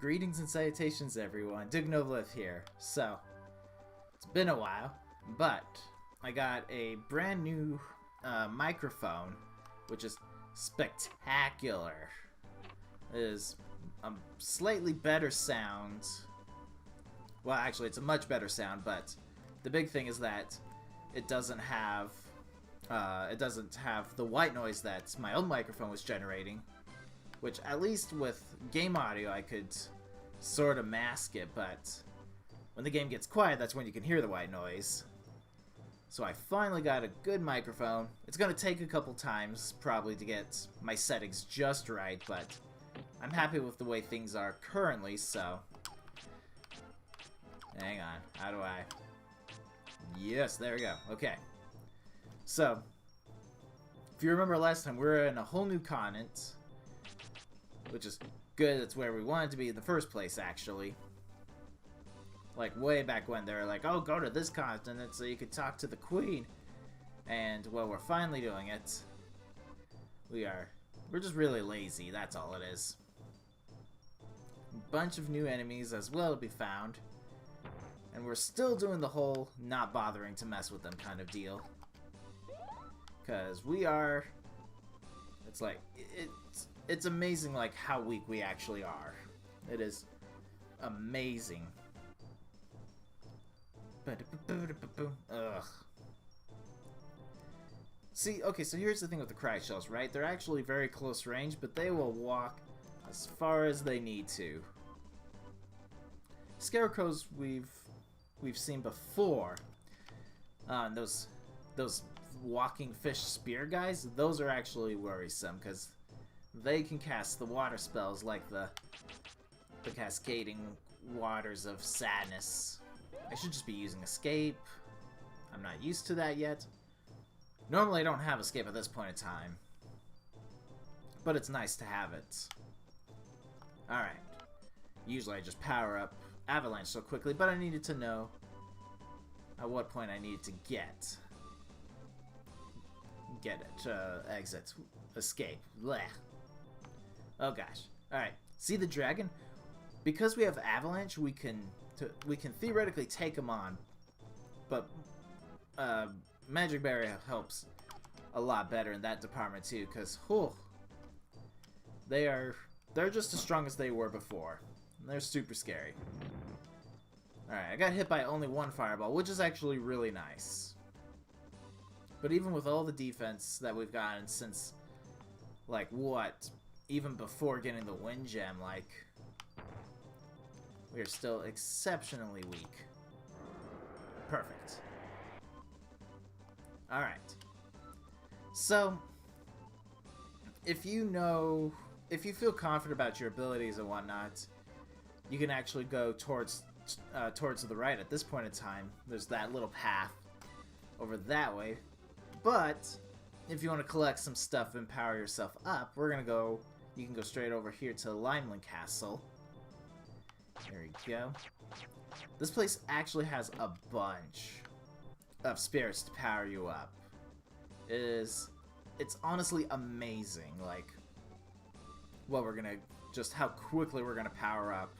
Greetings and salutations, everyone. Novalith here. So, it's been a while, but I got a brand new microphone, which is spectacular. It is a slightly better sound. Well, actually, it's a much better sound, but the big thing is that it doesn't have the white noise that my old microphone was generating. Which, at least with game audio, I could sort of mask it, but when the game gets quiet, that's when you can hear the white noise. So I finally got a good microphone. It's going to take a couple times, probably, to get my settings just right, but I'm happy with the way things are currently, so... Hang on, how do I... Yes, there we go, okay. So, if you remember last time, we were in a whole new continent, which is good. It's where we wanted to be in the first place, actually. Like, way back when they were like, oh, go to this continent so you could talk to the queen. And, well, we're finally doing it. We're just really lazy, that's all it is. A bunch of new enemies as well to be found. And we're still doing the whole not bothering to mess with them kind of deal. Because we are... It's like... It's amazing, like, how weak we actually are. It is amazing. Ugh. See, okay, so here's the thing with the cry shells, right? They're actually very close range, but they will walk as far as they need to. Scarecrows we've seen before. Those walking fish spear guys, those are actually worrisome, because they can cast the water spells like the cascading waters of sadness. I should just be using escape. I'm not used to that yet. Normally I don't have escape at this point in time, but it's nice to have it. Alright. Usually I just power up Avalanche so quickly, but I needed to know at what point I needed to get it. Exit. Escape. Blech. Oh gosh. Alright. See the dragon? Because we have Avalanche, we can theoretically take him on. But Magic Barrier helps a lot better in that department too, because they're just as strong as they were before. They're super scary. Alright, I got hit by only one fireball, which is actually really nice. But even with all the defense that we've gotten since, like, what? Even before getting the wind gem, like, we are still exceptionally weak. Perfect. Alright. So, if you feel confident about your abilities and whatnot, you can actually go towards the right at this point in time. There's that little path over that way. But if you want to collect some stuff and power yourself up, you can go straight over here to Limeland Castle. There we go. This place actually has a bunch of spirits to power you up. It's honestly amazing, like, how quickly we're gonna power up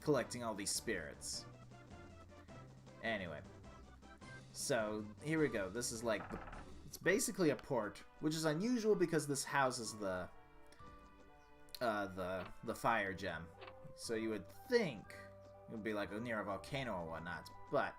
collecting all these spirits. Anyway. So, here we go. This is like, it's basically a port, which is unusual because this houses the fire gem. So you would think it would be like near a volcano or whatnot, but...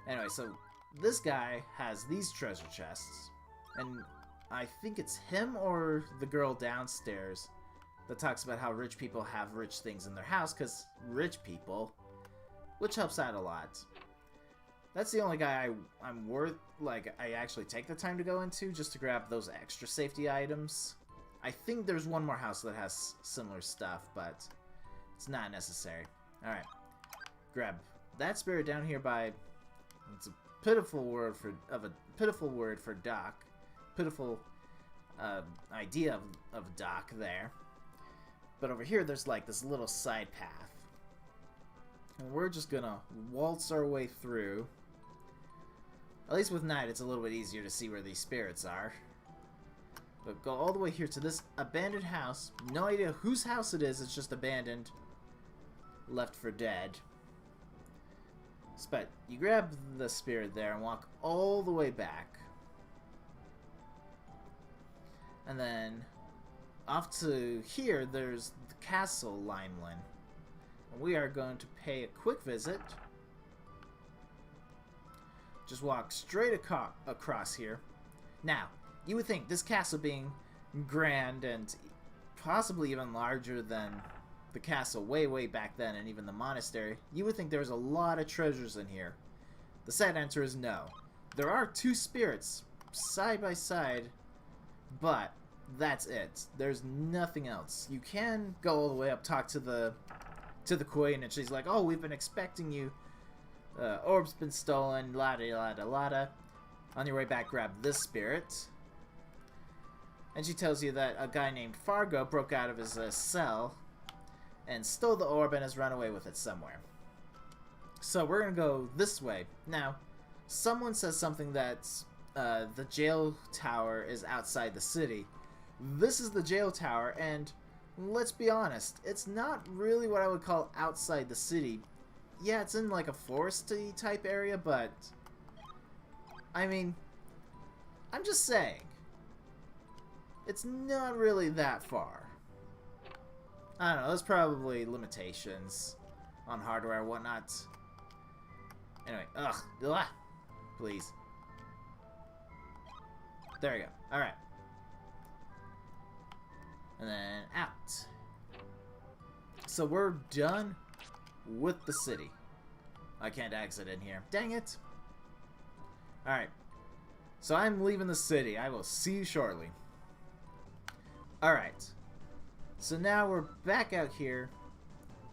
Anyway, so this guy has these treasure chests, and I think it's him or the girl downstairs that talks about how rich people have rich things in their house, because rich people, which helps out a lot. That's the only guy I actually take the time to go into, just to grab those extra safety items. I think there's one more house that has similar stuff, but it's not necessary. Alright. Grab that spirit down here by... It's a pitiful word for dock. Pitiful idea of dock there. But over here there's like this little side path. And we're just gonna waltz our way through. At least with night, it's a little bit easier to see where these spirits are. But go all the way here to this abandoned house. No idea whose house it is. It's just abandoned. Left for dead. But you grab the spirit there and walk all the way back. And then off to here, there's the castle Limelin. We are going to pay a quick visit. Just walk straight across here. Now, you would think this castle being grand and possibly even larger than the castle way back then, and even the monastery, you would think there was a lot of treasures in here. The sad answer is no. There are two spirits side by side, but that's it. There's nothing else. You can go all the way up, talk to the queen, and she's like, "Oh, we've been expecting you. Orb's been stolen, la-da-la-da-la-da." On your way back, grab this spirit. And she tells you that a guy named Fargo broke out of his cell and stole the orb and has run away with it somewhere. So we're going to go this way. Now, someone says something that the jail tower is outside the city. This is the jail tower, and let's be honest, it's not really what I would call outside the city. Yeah, it's in like a foresty type area, but I mean, I'm just saying, it's not really that far. I don't know, there's probably limitations on hardware and whatnot. Anyway, please. There we go. Alright. And then out. So we're done with the city. I can't exit in here. Dang it. Alright. So I'm leaving the city. I will see you shortly. Alright. So now we're back out here.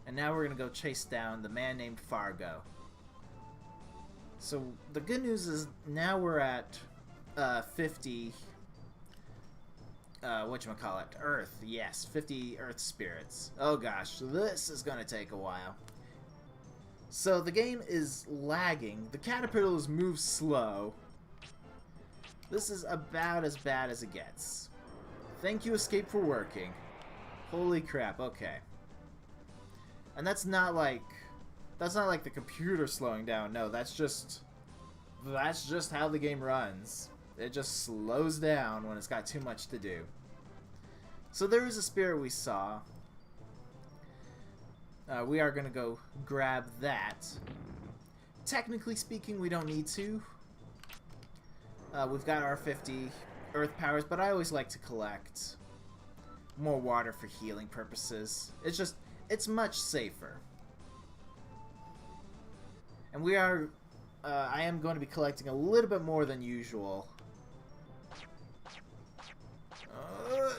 And now we're going to go chase down the man named Fargo. So the good news is now we're at 50... whatchamacallit? Earth. Yes, 50 Earth spirits. Oh gosh, this is going to take a while. So the game is lagging. The caterpillars move slow. This is about as bad as it gets. Thank you, Escape, for working. Holy crap, okay. And that's not like the computer slowing down. No, that's just how the game runs. It just slows down when it's got too much to do. So there is a spirit we saw. We are going to go grab that. Technically speaking, we don't need to. We've got our 50 earth powers, but I always like to collect more water for healing purposes. It's much safer. And we are... I am going to be collecting a little bit more than usual. Alright.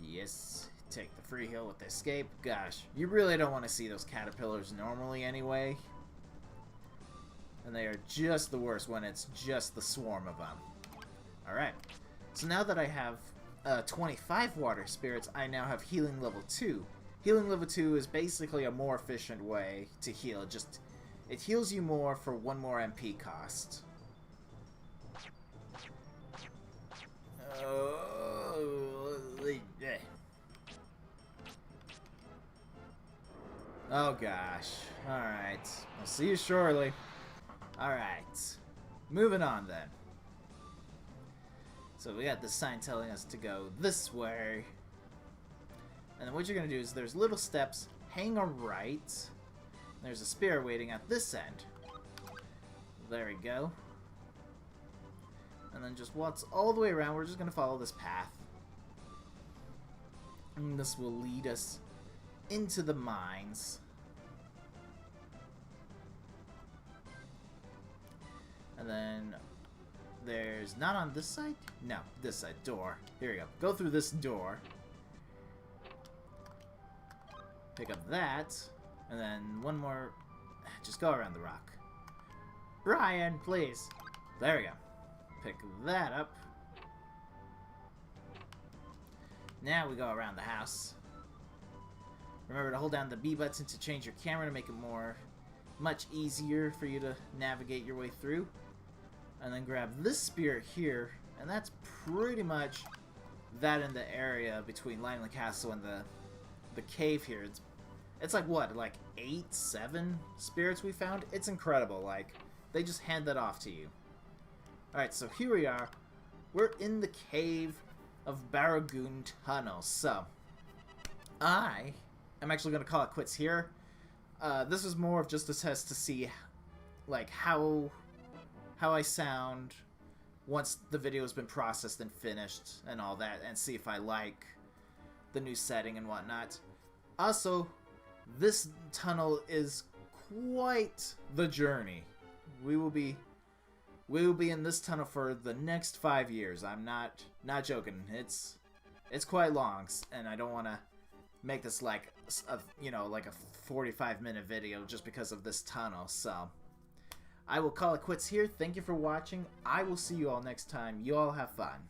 Yes. Take the free heal with the escape. Gosh, you really don't want to see those caterpillars normally anyway. And they are just the worst when it's just the swarm of them. Alright. So now that I have 25 water spirits, I now have healing level 2. Healing level 2 is basically a more efficient way to heal. It heals you more for 1 more MP cost. Oh gosh. Alright. I'll see you shortly. Alright. Moving on then. So we got this sign telling us to go this way. And then what you're going to do is there's little steps, hang a right. There's a spirit waiting at this end. There we go. And then just waltz all the way around. We're just going to follow this path. And this will lead us into the mines. And then there's not on this side? No, this side. Door. Here we go. Go through this door. Pick up that. And then one more. Just go around the rock. Brian, please. There we go. Pick that up. Now we go around the house. Remember to hold down the B button to change your camera to make it much easier for you to navigate your way through. and then grab this spirit here, and that's pretty much that in the area between Langley Castle and the cave here. It's like what, like 8, 7 spirits we found? It's incredible. Like, they just hand that off to you. Alright, so here we are. We're in the cave of Barragoon Tunnel. So, I am actually going to call it quits here. This was more of just a test to see, like, how I sound once the video has been processed and finished and all that, and see if I like the new setting and whatnot. Also, this tunnel is quite the journey. We will be in this tunnel for the next 5 years. I'm not joking. It's quite long, and I don't want to make this like a 45-minute video just because of this tunnel. So I will call it quits here. Thank you for watching. I will see you all next time. You all have fun.